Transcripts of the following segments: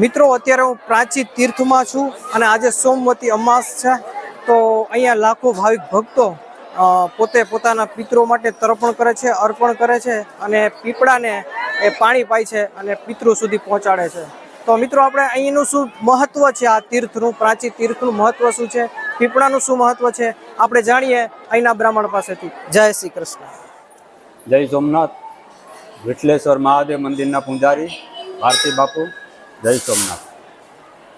મિત્રો અત્યારે હું પ્રાચી તીર્થમાં છું અને આજે સોમવતી અમાસ છે, તો અહીંયા લાખો ભાવિક ભક્તો પોતે પોતાના પિતરો માટે તર્પણ કરે છે, અર્પણ કરે છે અને પીપળાને એ પાણી પાય છે અને પિતૃ સુધી પહોંચાડે છે। તો મિત્રો આપણે અહીંનું શું મહત્વ છે, આ તીર્થનું, પ્રાચી તીર્થનું મહત્વ શું છે, પીપળાનું શું મહત્વ છે, આપણે જાણીએ અહીંના બ્રાહ્મણ પાસેથી। જય શ્રી કૃષ્ણ। જય સોમનાથ। વિઠલેશ્વર મહાદેવ મંદિરના પૂજારી ભારતી બાપુ, જય સોમનાથ।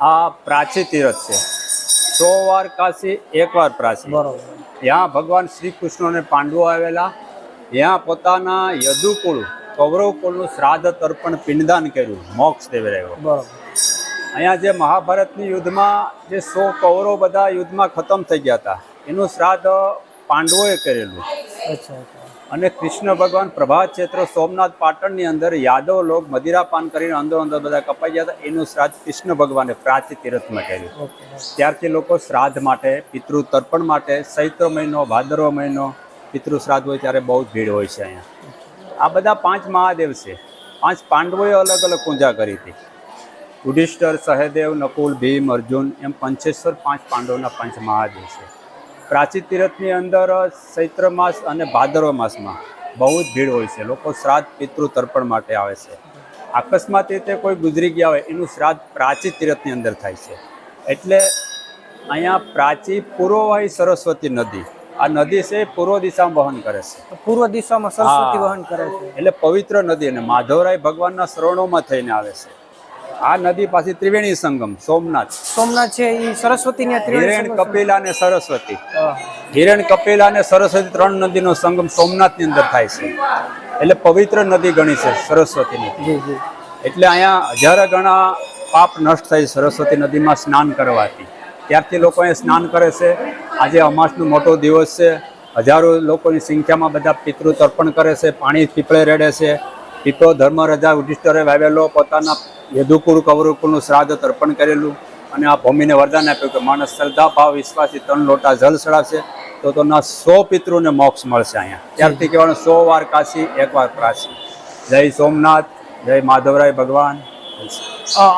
આ પ્રાચી તીર્થ છે, 100 વાર કાશી 1 વાર પ્રાચી। બરોબર। यहाँ भगवान श्री कृष्ण ने पांडवो आवेला, यहाँ पोताना यदुकुल कौरव कुलનું श्राद्ध तर्पण पिंडदान कर्યું, मोक्ष देवी રહ્યો। બરોબર। અહીંયા જે મહાભારતની યુદ્ધમાં જે 100 કૌરવ બધા યુદ્ધમાં ખતમ થઈ ગયા હતા, એનું શ્રાદ્ધ પાંડવોએ કરેલું। અને કૃષ્ણ ભગવાન પ્રભાત ક્ષેત્ર સોમનાથ પાટણની અંદર યાદવ લોક મદિરાપાન કરીને અંદર બધા કપાઈ ગયા હતા, એનું શ્રાદ્ધ કૃષ્ણ ભગવાને પ્રાચી તીર્થમાં કર્યું। ત્યારથી લોકો શ્રાદ્ધ માટે, પિતૃ તર્પણ માટે ચૈત્ર મહિનો, ભાદરવો મહિનો પિતૃ શ્રાદ્ધ હોય ત્યારે બહુ જ ભીડ હોય છે। અહીંયા આ બધા 5 મહાદેવ છે, 5 પાંડવોએ અલગ અલગ પૂજા કરી હતી। યુધિષ્ઠિર, સહદેવ, નકુલ, ભીમ, અર્જુન એમ પંચેશ્વર 5 પાંડવોના 5 મહાદેવ છે। પ્રાચી તીર્થની અંદર ચૈત્ર માસ અને ભાદરવા માસમાં બહુ જ ભીડ હોય છે, લોકો શ્રાદ્ધ પિતૃ તર્પણ માટે આવે છે। અકસ્માત રીતે કોઈ ગુજરી ગયા હોય એનું શ્રાદ્ધ પ્રાચી તીર્થની અંદર થાય છે। એટલે અહીંયા પ્રાચી પૂર્વવાહી સરસ્વતી નદી, આ નદી છે પૂર્વ દિશામાં વહન કરે છે, પૂર્વ દિશામાં સરસ્વતી વહન કરે છે, એટલે પવિત્ર નદી અને માધવરાય ભગવાનના શરણોમાં થઈને આવે છે। આ નદી પાછી ત્રિવેણી સંગમ સોમનાથ છે, એ સરસ્વતીની હિરણ કપિલા અને સરસ્વતી, હિરણ કપિલા અને સરસ્વતી 3 નદીનો સંગમ સોમનાથની અંદર થાય છે, એટલે પવિત્ર નદી ગણી છે સરસ્વતીની। એટલે અહીંયા હજારો ગણા પાપ નષ્ટ થાય સરસ્વતી નદીમાં સ્નાન કરવાથી। ત્યારથી લોકો અહીંયા સ્નાન કરે છે। આજે અમાસનો મોટો દિવસ છે, હજારો લોકોની સંખ્યામાં બધા પિતૃ તર્પણ કરે છે, પાણી પીપળે રેડે છે। પીપળો ધર્મરાજા યુધિષ્ઠિરે વાવેલો, પોતાના યદુકુળ કૌરવકુળનું શ્રાદ્ધ તર્પણ કરેલું અને આ ભૂમિને વરદાન આપ્યું કે માણસ શ્રદ્ધા ભાવ વિશ્વાસથી 3 લોટા જલ ચડાવશે તો ના 100 પિતૃને મોક્ષ મળશે। અહીંયા ત્યારથી કહેવાનું 100 વાર કાશી 1 વાર પ્રાચી। જય સોમનાથ, જય માધવરાય ભગવાન।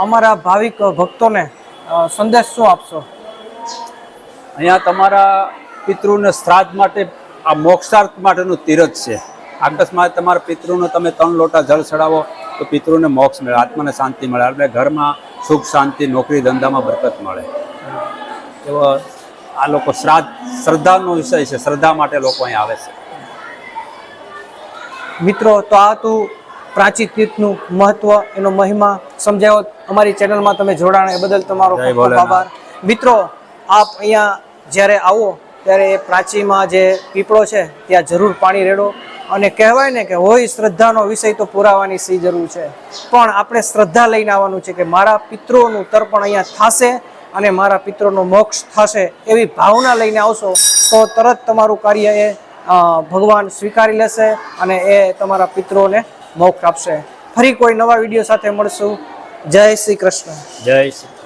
અમારા ભાવિક ભક્તોને સંદેશ શું આપશો? અહીંયા તમારા પિતૃને શ્રાદ્ધ માટે, આ મોક્ષાર્થ માટેનું તીર્થ છે। અકસ્માત તમારા પિતૃને તમે 3 લોટા જળ ચડાવો તો પિતૃને મોક્ષ મળે, આત્માને શાંતિ મળે, એટલે ઘરમાં સુખ શાંતિ, નોકરી ધંધામાં બરકત મળે। એવો આ લોકો શ્રાદ્ધ શ્રદ્ધાનો વિષય છે, શ્રદ્ધા માટે લોકો અહીંયા આવે છે। મિત્રો, તો આ તું પ્રાચી તીર્થનું મહત્વ, એનો મહિમા સમજાવ્યો। અમારી ચેનલમાં તમે જોડાણ એ બદલ તમારો ખૂબ ખૂબ આભાર। મિત્રો, આપ અહીંયા જ્યારે આવો ત્યારે એ પ્રાચીમાં જે પીપળો છે ત્યાં જરૂર પાણી રેડો, અને કહેવાય ને કે હોય શ્રદ્ધાનો વિષય તો પુરાવાની શી જરૂર છે, પણ આપણે શ્રદ્ધા લઈને આવવાનું છે કે મારા પિતૃઓનું તર્પણ અહીંયા થશે અને મારા પિતૃનો મોક્ષ થશે, એવી ભાવના લઈને આવશો તો તરત તમારું કાર્ય એ ભગવાન સ્વીકારી લેશે અને એ તમારા પિતૃઓને મોક્ષ આપશે। ફરી કોઈ નવા વિડીયો સાથે મળશું। જય શ્રી કૃષ્ણ। જય શ્રી